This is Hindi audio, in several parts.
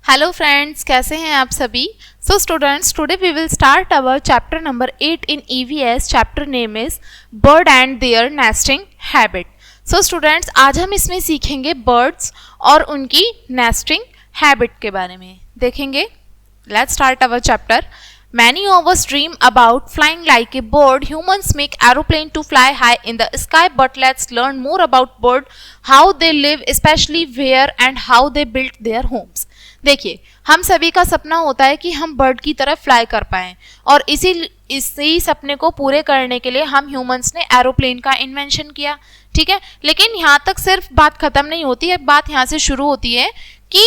हेलो फ्रेंड्स, कैसे हैं आप सभी। So students, today we will start our chapter number 8 in EVS. Chapter name is bird and their nesting habit. So students, आज हम इसमें सीखेंगे बर्ड्स और उनकी नेस्टिंग हैबिट के बारे में देखेंगे। Let's start our chapter. Many of us dream about flying like a bird. Humans make aeroplane to fly high in the sky, but let's learn more about bird, how they live, especially where and how they build their homes. देखिए, हम सभी का सपना होता है कि हम बर्ड की तरह फ्लाई कर पाएं, और इसी सपने को पूरे करने के लिए हम ह्यूमंस ने एरोप्लेन का इन्वेंशन किया। ठीक है, लेकिन यहाँ तक सिर्फ बात खत्म नहीं होती है। बात यहाँ से शुरू होती है कि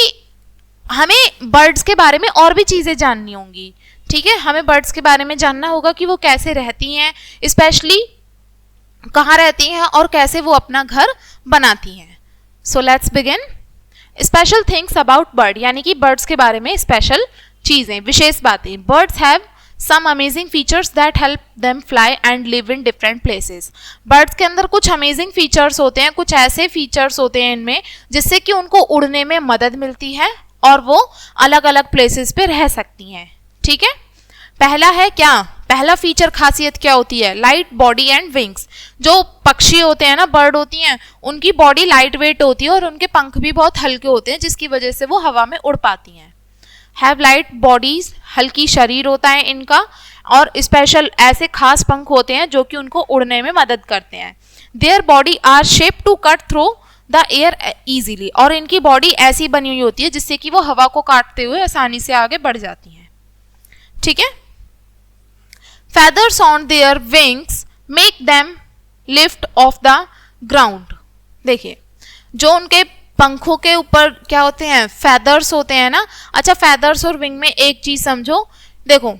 हमें बर्ड्स के बारे में और भी चीज़ें जाननी होंगी। ठीक है, हमें बर्ड्स के बारे में जानना होगा कि वो कैसे रहती हैं, स्पेशली कहाँ रहती हैं और कैसे वो अपना घर बनाती हैं। So let's begin. Special things about bird, यानी कि बर्ड्स के बारे में स्पेशल चीज़ें, विशेष बातें। Birds have some amazing features that help them fly and live in different places. Birds के अंदर कुछ अमेजिंग फीचर्स होते हैं, कुछ ऐसे फीचर्स होते हैं इनमें जिससे कि उनको उड़ने में मदद मिलती है और वो अलग अलग प्लेसेस पे रह सकती हैं। ठीक है, पहला है क्या, पहला फीचर खासियत क्या होती है, लाइट बॉडी एंड विंग्स। जो पक्षी होते हैं ना, बर्ड होती हैं, उनकी बॉडी लाइट वेट होती है और उनके पंख भी बहुत हल्के होते हैं, जिसकी वजह से वो हवा में उड़ पाती हैं। हैव लाइट बॉडीज, हल्की शरीर होता है इनका, और स्पेशल ऐसे खास पंख होते हैं जो कि उनको उड़ने में मदद करते हैं। Their body are shape to cut through the air easily, और इनकी बॉडी ऐसी बनी हुई होती है जिससे कि वो हवा को काटते हुए आसानी से आगे बढ़ जाती हैं। ठीक है, feathers on their wings make them lift off the ground। देखिए, जो उनके पंखों के ऊपर क्या होते हैं, feathers होते हैं ना। अच्छा, feathers और wing में एक चीज समझो, देखो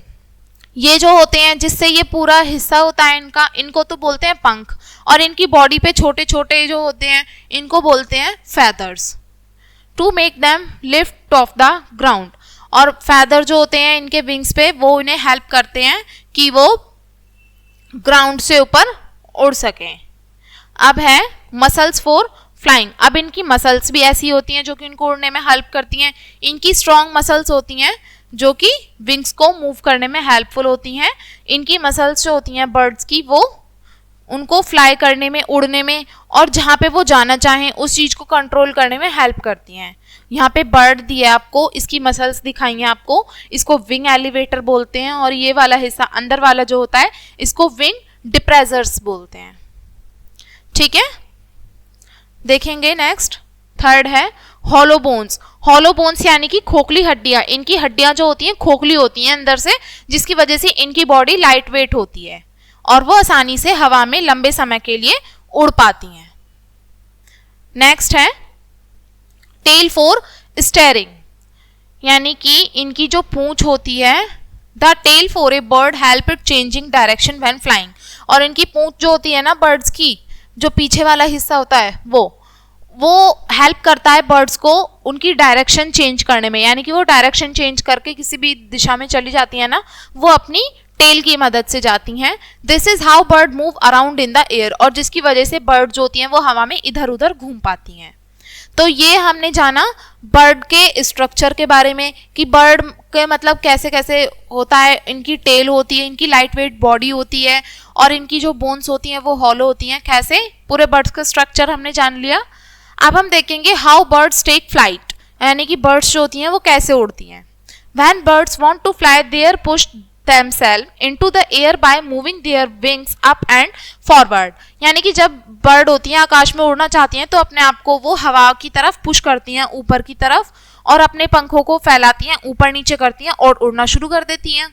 ये जो होते हैं जिससे ये पूरा हिस्सा होता है इनका, इनको तो बोलते हैं पंख, और इनकी बॉडी पे छोटे छोटे जो होते हैं इनको बोलते हैं feathers। to make them lift off the ground, और फैदर जो होते हैं इनके विंग्स पे, वो इन्हें हेल्प करते हैं कि वो ग्राउंड से ऊपर उड़ सकें। अब है मसल्स फॉर फ्लाइंग। अब इनकी मसल्स भी ऐसी होती हैं जो कि इनको उड़ने में हेल्प करती हैं। इनकी स्ट्रॉन्ग मसल्स होती हैं जो कि विंग्स को मूव करने में हेल्पफुल होती हैं। इनकी मसल्स जो होती हैं बर्ड्स की, वो उनको फ्लाई करने में, उड़ने में, और जहाँ पे वो जाना चाहें उस चीज़ को कंट्रोल करने में हेल्प करती हैं। यहाँ पे बर्ड दिया आपको, इसकी मसल्स दिखाई हैं आपको, इसको विंग एलिवेटर बोलते हैं, और ये वाला हिस्सा अंदर वाला जो होता है इसको विंग डिप्रेजर्स बोलते हैं। ठीक है, देखेंगे नेक्स्ट। थर्ड है हॉलो बोन्स। हॉलो बोन्स यानी कि खोखली हड्डियां। इनकी हड्डियां जो होती हैं खोखली होती हैं अंदर से, जिसकी वजह से इनकी बॉडी लाइट वेट होती है और वो आसानी से हवा में लंबे समय के लिए उड़ पाती हैं। नेक्स्ट है टेल फॉर स्टेयरिंग, यानी कि इनकी जो पूंछ होती है, the tail for a bird help it changing direction when flying. और इनकी पूंछ जो होती है ना बर्ड्स की, जो पीछे वाला हिस्सा होता है, वो हेल्प करता है बर्ड्स को उनकी डायरेक्शन चेंज करने में, यानी कि वो डायरेक्शन चेंज करके किसी भी दिशा में चली जाती है ना, वो अपनी टेल की मदद से जाती हैं। This is how bird move around in the air, और जिसकी वजह से बर्ड जो होती हैं वो हवा में इधर उधर घूम पाती हैं। तो ये हमने जाना बर्ड के स्ट्रक्चर के बारे में कि बर्ड के मतलब कैसे कैसे होता है। इनकी टेल होती है, इनकी लाइट वेट बॉडी होती है, और इनकी जो बोन्स होती हैं वो हॉलो होती हैं। कैसे, पूरे बर्ड्स का स्ट्रक्चर हमने जान लिया। अब हम देखेंगे हाउ बर्ड्स टेक फ्लाइट, यानी कि बर्ड्स जो होती हैं वो कैसे उड़ती हैं। When birds want to fly their push themselves into the air by moving their wings up and forward, यानी कि जब बर्ड होती हैं आकाश में उड़ना चाहती हैं तो अपने आप को वो हवा की तरफ पुश करती हैं, ऊपर की तरफ, और अपने पंखों को फैलाती हैं, ऊपर नीचे करती हैं और उड़ना शुरू कर देती हैं।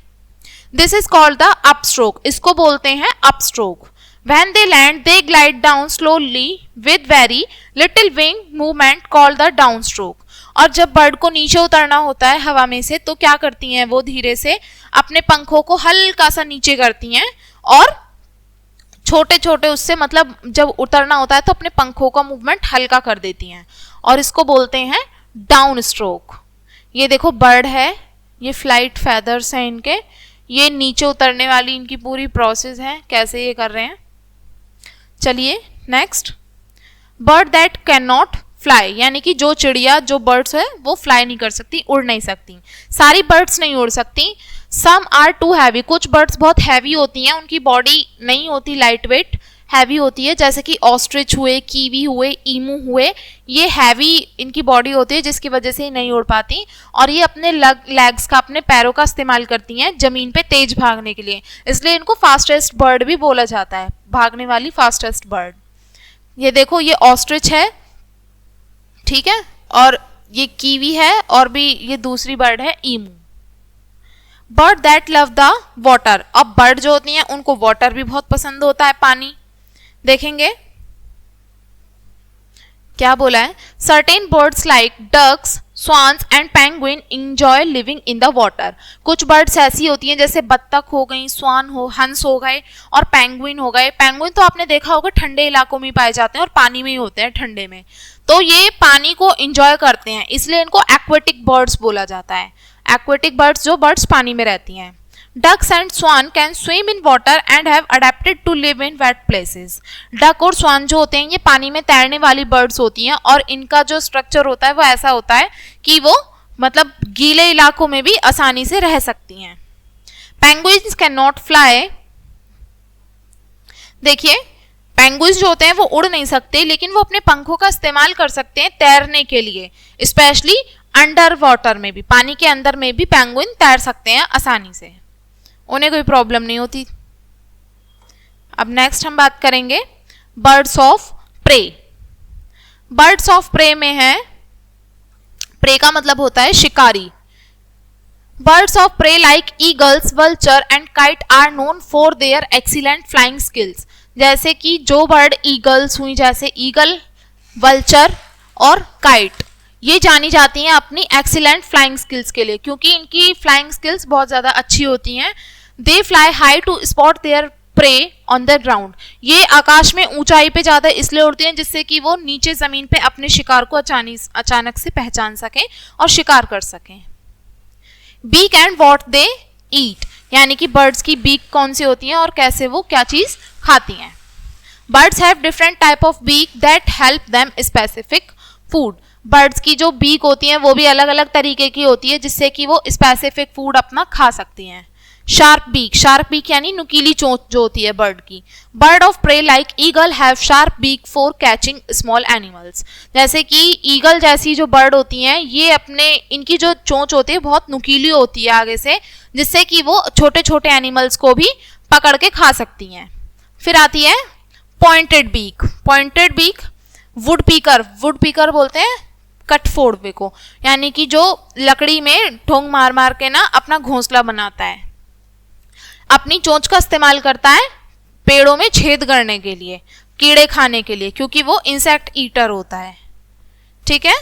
This is called the up stroke, इसको बोलते हैं up stroke. When they land, they glide down slowly with very little wing movement called the downstroke। और जब बर्ड को नीचे उतरना होता है हवा में से, तो क्या करती हैं वो धीरे से अपने पंखों को हल्का सा नीचे करती हैं, और छोटे छोटे उससे, मतलब जब उतरना होता है तो अपने पंखों का मूवमेंट हल्का कर देती हैं, और इसको बोलते हैं डाउन स्ट्रोक। ये देखो बर्ड है, ये फ्लाइट फैदर्स हैं इनके, ये नीचे उतरने वाली इनकी पूरी प्रोसेस है, कैसे ये कर रहे हैं। चलिए next, bird that can not fly, यानी कि जो चिड़िया जो बर्ड्स है वो फ्लाई नहीं कर सकती, उड़ नहीं सकती। सारी बर्ड्स नहीं उड़ सकती। सम आर टू हैवी, कुछ बर्ड्स बहुत हैवी होती हैं, उनकी बॉडी नहीं होती लाइट वेट, हैवी होती है, जैसे कि ऑस्ट्रिच हुए, कीवी हुए, ईमू हुए, ये हैवी इनकी बॉडी होती है जिसकी वजह से ही नहीं उड़ पाती। और ये अपने लेग्स का, अपने पैरों का इस्तेमाल करती हैं जमीन पे तेज भागने के लिए, इसलिए इनको फास्टेस्ट बर्ड भी बोला जाता है, भागने वाली फास्टेस्ट बर्ड। ये देखो, ये ऑस्ट्रिच है, ठीक है, और ये कीवी है, और भी ये दूसरी बर्ड है emu. Bird that love the water, अब बर्ड जो होती हैं उनको वाटर भी बहुत पसंद होता है, पानी। देखेंगे क्या बोला है, certain birds like ducks, swans and penguin enjoy living in the water. कुछ बर्ड्स ऐसी होती हैं जैसे बत्तख हो गई, स्वान हो, हंस हो गए, और पेंगुइन हो गए। पेंगुइन तो आपने देखा होगा ठंडे इलाकों में पाए जाते हैं और पानी में ही होते हैं, ठंडे में, तो ये पानी को इंजॉय करते हैं, इसलिए इनको एक्वेटिक बर्ड्स बोला जाता है। एक्वेटिक बर्ड्स, जो बर्ड्स पानी में रहती हैं। Ducks and swan can swim in water and have adapted to live in wet places. Duck और स्वान जो होते हैं ये पानी में तैरने वाली बर्ड्स होती हैं, और इनका जो स्ट्रक्चर होता है वो ऐसा होता है कि वो मतलब गीले इलाकों में भी आसानी से रह सकती हैं। Penguins cannot fly. देखिए, पेंगुइन्स जो होते हैं वो उड़ नहीं सकते, लेकिन वो अपने पंखों का इस्तेमाल कर सकते हैं तैरने के लिए, स्पेशली अंडर वाटर में भी, पानी के अंदर में भी पेंगुइन तैर सकते हैं आसानी से, उन्हें कोई प्रॉब्लम नहीं होती। अब नेक्स्ट हम बात करेंगे birds of prey. Birds of prey में है, प्रे का मतलब होता है शिकारी। Birds of prey like eagles, vulture and kite are known for their excellent flying skills. जैसे कि जो बर्ड ईगल्स हुई, जैसे ईगल, वल्चर और काइट, ये जानी जाती हैं अपनी एक्सीलेंट फ्लाइंग स्किल्स के लिए, क्योंकि इनकी फ्लाइंग स्किल्स बहुत ज़्यादा अच्छी होती हैं। They fly high to spot their prey on the ground. ये आकाश में ऊंचाई पे ज़्यादा इसलिए उड़ती हैं जिससे कि वो नीचे ज़मीन पे अपने शिकार को अचानक से पहचान सकें और शिकार कर सकें। बीक एंड व्हाट दे ईट, यानी कि बर्ड्स की बीक कौन सी होती है और कैसे वो क्या चीज़ खाती हैं। Birds have different type of beak that help them specific food. Birds की जो बीक होती हैं वो भी अलग अलग तरीके की होती है जिससे कि वो स्पेसिफिक फूड अपना खा सकती हैं। शार्प बीक यानी नुकीली चोंच जो होती है बर्ड की। Bird of prey like eagle have sharp beak for catching small animals. जैसे कि ईगल जैसी जो बर्ड होती हैं ये अपने, इनकी जो चोंच होती है बहुत नुकीली होती है आगे से, जिससे कि वो छोटे छोटे एनिमल्स को भी पकड़ के खा सकती हैं। फिर आती है pointed beak. Pointed beak woodpecker बोलते हैं कटफोड़वे को, यानी कि जो लकड़ी में ठोंग मार मार के ना अपना घोंसला बनाता है, अपनी चोंच का इस्तेमाल करता है पेड़ों में छेद करने के लिए, कीड़े खाने के लिए, क्योंकि वो इंसेक्ट ईटर होता है। ठीक है,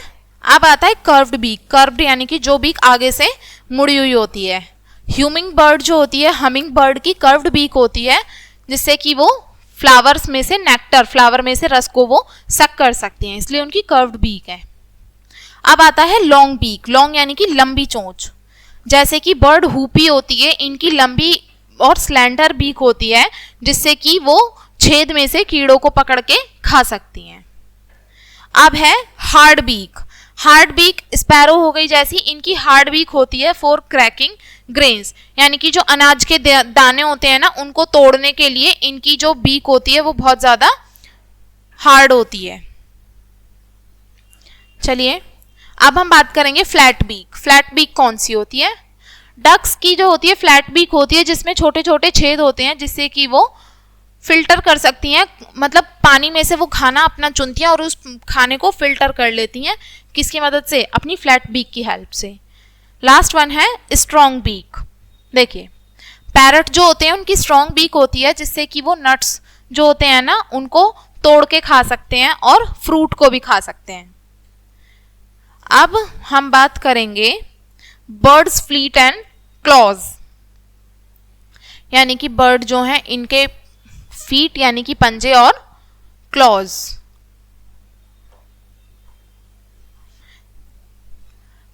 अब आता है कर्व्ड बीक। कर्व्ड यानी कि जो बीक आगे से मुड़ी हुई होती है। ह्यूमिंग बर्ड जो होती है, हमिंग बर्ड की कर्व्ड बीक होती है जिससे कि वो फ्लावर्स में से नेक्टर, फ्लावर में से रस को वो सक कर सकती हैं, इसलिए उनकी कर्व्ड बीक है। अब आता है लॉन्ग बीक। लॉन्ग यानी कि लंबी चोंच। जैसे कि बर्ड हुपी होती है, इनकी लंबी और स्लेंडर बीक होती है जिससे कि वो छेद में से कीड़ों को पकड़ के खा सकती हैं। अब है hard beak. Hard beak sparrow हो गई जैसी, इनकी हार्ड बीक होती है फॉर क्रैकिंग ग्रेन्स, यानी कि जो अनाज के दाने होते हैं ना उनको तोड़ने के लिए इनकी जो बीक होती है वो बहुत ज्यादा हार्ड होती है। चलिए अब हम बात करेंगे फ्लैट बीक। फ्लैट बीक कौन सी होती है? डक्स की जो होती है फ्लैट बीक होती है जिसमें छोटे छोटे छेद होते हैं जिससे कि वो फिल्टर कर सकती हैं, मतलब पानी में से वो खाना अपना चुनती हैं और उस खाने को फिल्टर कर लेती हैं। किसकी मदद से? अपनी फ्लैट बीक की हेल्प से। लास्ट वन है स्ट्रॉन्ग बीक। देखिए पैरट जो होते हैं उनकी स्ट्रॉन्ग बीक होती है जिससे कि वो नट्स जो होते हैं ना उनको तोड़ के खा सकते हैं और फ्रूट को भी खा सकते हैं। अब हम बात करेंगे बर्ड्स फ्लीट एंड क्लॉज, यानी कि बर्ड जो हैं इनके फीट यानी कि पंजे और क्लॉज।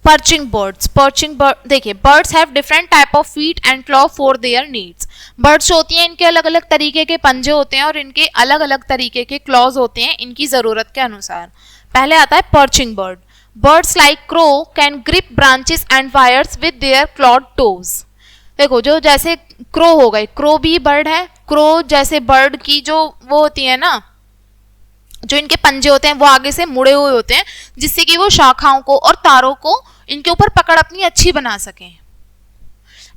Perching bird. देखिए birds have different type of feet and claw for their needs. Birds होती हैं इनके अलग अलग तरीके के पंजे होते हैं और इनके अलग अलग तरीके के क्लॉज होते हैं इनकी जरूरत के अनुसार। पहले आता है perching bird. Birds like crow can grip branches and wires with their Claude toes. देखो जो जैसे क्रो हो गए, क्रो भी बर्ड है. क्रो जैसे बर्ड की जो वो होती है ना, जो इनके पंजे होते हैं वो आगे से मुड़े हुए होते हैं, जिससे कि वो शाखाओं को और तारों को इनके ऊपर पकड़ अपनी अच्छी बना सकें.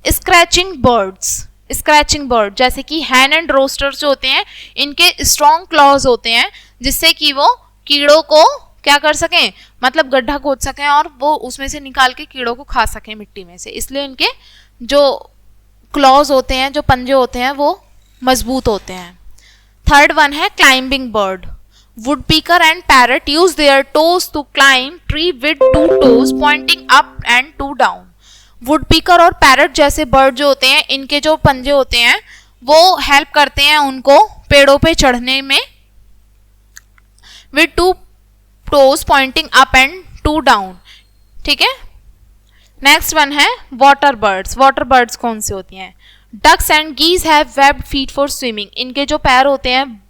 स्क्रैचिंग बर्ड्स, स्क्रैचिंग बर्ड जैसे कि हैन एंड रोस्टर्स जो होते हैं, इनके स्ट्रॉन्ग क्लॉज होते हैं जिससे कि वो कीड़ों को क्या कर सकें, मतलब गड्ढा खोद सकें और वो उसमें से निकाल के कीड़ों को खा सकें मिट्टी में से. इसलिए इनके जो क्लॉज होते हैं, जो पंजे होते हैं, वो मजबूत होते हैं. थर्ड वन है climbing bird. Woodpecker and parrot use their toes to climb tree with two toes pointing up and two down. Woodpecker और parrot जैसे बर्ड जो होते हैं, इनके जो पंजे होते हैं वो हेल्प करते हैं उनको पेड़ों पे चढ़ने में, with two toes pointing up and two down. ठीक है. नेक्स्ट वन है वाटर बर्ड्स. वाटर बर्ड्स कौन से होती हैं? Ducks and geese have webbed feet for swimming. इनके जो पैर होते हैं,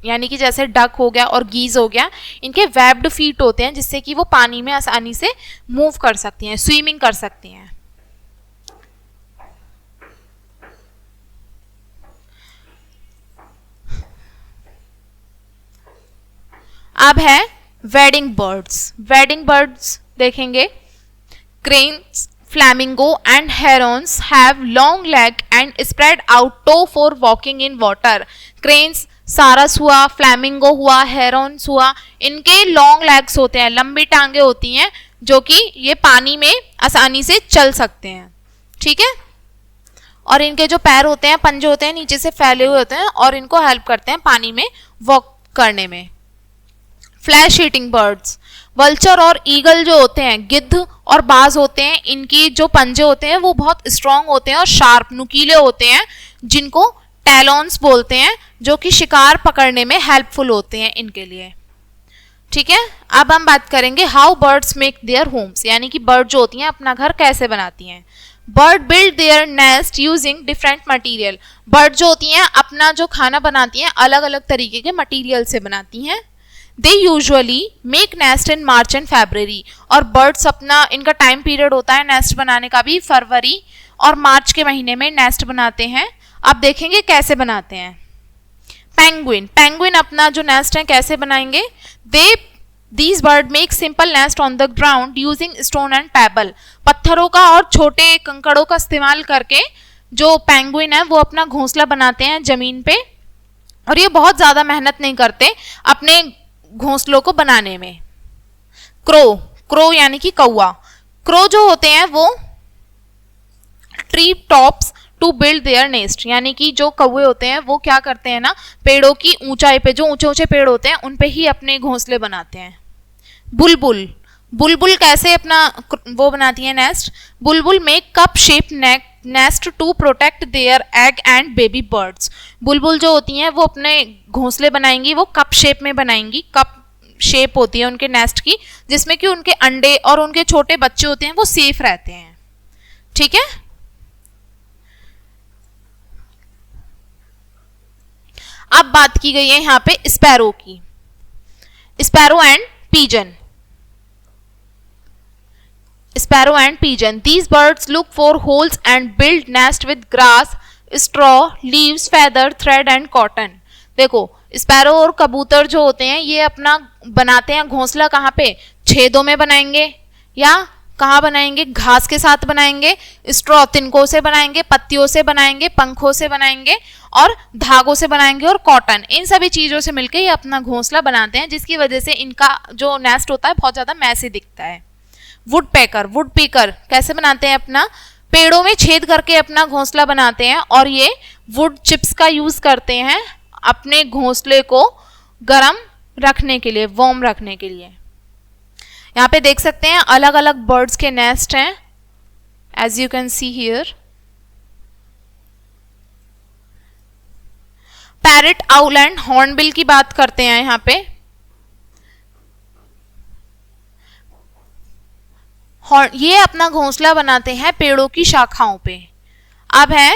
यानी कि जैसे डक हो गया और गीज हो गया, इनके वेब्ड फीट होते हैं जिससे कि वो पानी में आसानी से मूव कर सकती हैं, स्विमिंग कर सकती हैं. अब है वेडिंग बर्ड्स. वेडिंग बर्ड्स देखेंगे. Cranes, flamingo and herons have long leg and spread out toe for walking in water. Cranes, सारस हुआ, फ्लैमिंगो हुआ, हेरॉन्स हुआ, इनके लॉन्ग लेग्स होते हैं, लंबी टांगे होती हैं जो कि ये पानी में आसानी से चल सकते हैं. ठीक है. और इनके जो पैर होते हैं, पंजे होते हैं, नीचे से फैले हुए होते हैं और इनको हेल्प करते हैं पानी में वॉक करने में. Flesh eating birds. वल्चर और ईगल जो होते हैं, गिद्ध और बाज होते हैं, इनकी जो पंजे होते हैं वो बहुत स्ट्रांग होते हैं और शार्प, नुकीले होते हैं, जिनको टैलॉन्स बोलते हैं, जो कि शिकार पकड़ने में हेल्पफुल होते हैं इनके लिए. ठीक है. अब हम बात करेंगे how birds make their homes, यानी कि बर्ड जो होती हैं अपना घर कैसे बनाती हैं. Bird build their nest using different material. Bird जो होती हैं अपना जो खाना बनाती हैं अलग अलग तरीके के मटीरियल से बनाती हैं. They usually make nest in March and February. और बर्ड्स अपना, इनका टाइम पीरियड होता है नेस्ट बनाने का भी, फरवरी और मार्च के महीने में नेस्ट बनाते हैं. आप देखेंगे कैसे बनाते हैं. पेंगुइन. पेंगुइन अपना जो नेस्ट है कैसे बनाएंगे? These bird make simple nest on the ground using stone and payable. पत्थरों का और छोटे कंकड़ों का इस्तेमाल करके जो पेंगुइन है वो अपना घोंसला बनाते हैं जमीन पे, और ये बहुत ज्यादा मेहनत नहीं करते अपने घोंसलों को बनाने में. क्रो. क्रो यानी कि कौवा. क्रो जो होते हैं वो tree tops to build their nest, यानी कि जो कौवे होते हैं वो क्या करते हैं ना, पेड़ों की ऊंचाई पे, जो ऊंचे ऊंचे पेड़ होते हैं उन पे ही अपने घोंसले बनाते हैं. बुलबुल. बुलबुल कैसे अपना वो बनाती है nest? Bulbul make cup shape nest to protect their egg and baby birds. बुलबुल जो होती हैं वो अपने घोंसले बनाएंगी, वो कप शेप में बनाएंगी. कप शेप होती है उनके नेस्ट की, जिसमें कि उनके अंडे और उनके छोटे बच्चे होते हैं वो सेफ रहते हैं. ठीक है. अब बात की गई है यहाँ पे स्पैरो की. Sparrow and pigeon. Sparrow and pigeon. These birds look for holes and build nest with grass, straw, leaves, feather, thread and cotton. देखो स्पैरो और कबूतर जो होते हैं ये अपना बनाते हैं घोंसला कहाँ पे? छेदों में बनाएंगे, या कहाँ बनाएंगे? घास के साथ बनाएंगे, स्ट्रॉ तिनकों से बनाएंगे, पत्तियों से बनाएंगे, पंखों से बनाएंगे और धागों से बनाएंगे और कॉटन, इन सभी चीजों से मिलकर ये अपना घोंसला बनाते हैं, जिसकी वजह से इनका जो नेस्ट होता है बहुत ज्यादा मैसी दिखता है. Would packer. वुड पैकर कैसे बनाते हैं? अपना पेड़ों में छेद करके अपना घोंसला बनाते हैं और ये वुड चिप्स का यूज करते हैं अपने घोंसले को गर्म रखने के लिए, वार्म रखने के लिए. यहाँ पे देख सकते हैं अलग अलग बर्ड्स के नेस्ट हैं, as you can see here. Parrot, owl and hornbill की बात करते हैं यहाँ पे. ये अपना घोंसला बनाते हैं पेड़ों की शाखाओं पे. अब है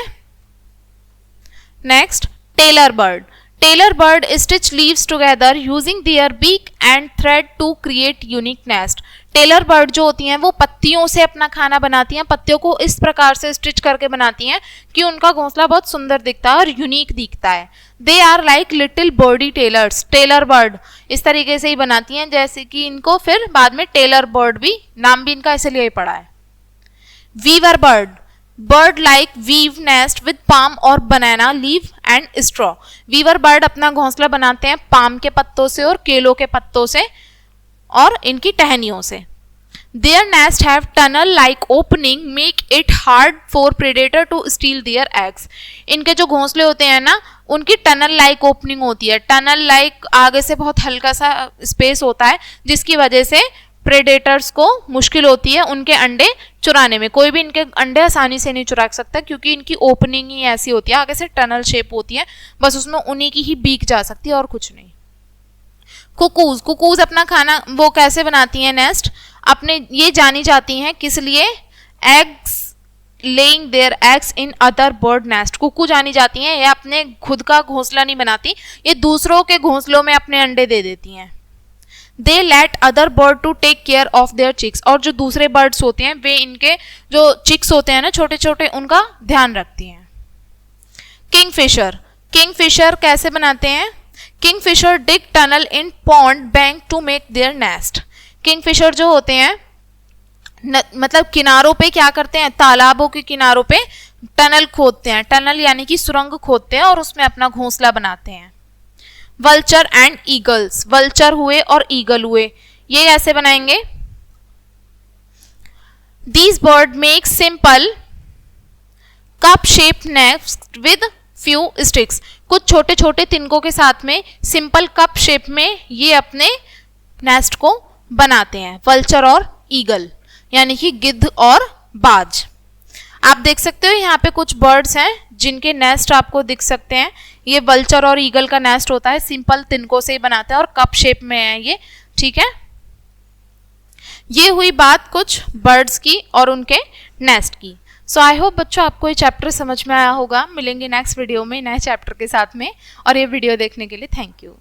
next tailor bird. Tailor bird stitch leaves together using their beak and thread to create unique nest. Tailor bird जो होती हैं वो पत्तियों से अपना खाना बनाती हैं, पत्तियों को इस प्रकार से स्टिच करके बनाती हैं कि उनका घोंसला बहुत सुंदर दिखता है और यूनिक दिखता है। They are like little birdie tailors. Tailor bird इस तरीके से ही बनाती हैं जैसे कि इनको फिर बाद में टेलर बर्ड भी नाम भी इनका इसलिए ही पड़ा है। Weaver bird, bird like weave nest with palm और banana leave and straw. Weaver bird अपना घोंसला बनाते हैं पाम के पत्तों से और केलों के पत्तों से और इनकी टहनियों से। Their nest have tunnel like opening make it hard for predator to steal their eggs। इनके जो घोंसले होते हैं ना उनकी टनल लाइक ओपनिंग होती है। टनल लाइक आगे से बहुत हल्का सा स्पेस होता है जिसकी वजह से प्रेडेटर्स को मुश्किल होती है उनके अंडे चुराने में। कोई भी इनके अंडे आसानी से नहीं चुरा सकता क्योंकि इनकी ओपनिंग ही ऐसी होती है, आगे से टनल शेप होती है, बस उसमें उन्हीं की ही बीक जा सकती है और कुछ नहीं। कुकूज, कुकूज अपना खाना वो कैसे बनाती हैं नेस्ट, अपने ये जानी जाती हैं किस लिए, eggs laying their eggs in other bird nest. Cuckoo जानी जाती हैं ये अपने खुद का घोंसला नहीं बनाती, ये दूसरों के घोंसलों में अपने अंडे दे देती हैं। They let other bird to take care of their chicks, और जो दूसरे बर्ड्स होते हैं वे इनके जो चिक्स होते हैं ना छोटे छोटे उनका ध्यान रखती हैं। किंगफिशर, किंगफिशर कैसे बनाते हैं, kingfisher dig tunnel in pond bank to make their nest. Kingfisher जो होते हैं मतलब किनारों पे क्या करते हैं, तालाबों के किनारों पे टनल खोदते हैं, टनल यानी कि सुरंग खोदते हैं और उसमें अपना घोंसला बनाते हैं। वल्चर एंड ईगल्स, वल्चर हुए और ईगल हुए, ये कैसे बनाएंगे, these bird make simple cup shape nest with few sticks. कुछ छोटे छोटे तिनकों के साथ में सिंपल कप शेप में ये अपने नेस्ट को बनाते हैं। वल्चर और ईगल यानी कि गिद्ध और बाज। आप देख सकते हो यहाँ पे कुछ बर्ड्स हैं जिनके नेस्ट आपको दिख सकते हैं। ये वल्चर और ईगल का नेस्ट होता है, सिंपल तिनकों से ही बनाते हैं और कप शेप में है ये, ठीक है। ये हुई बात कुछ बर्ड्स की और उनके नेस्ट की। सो आई होप बच्चों आपको ये चैप्टर समझ में आया होगा। मिलेंगे नेक्स्ट वीडियो में नए चैप्टर के साथ में, और ये वीडियो देखने के लिए थैंक यू।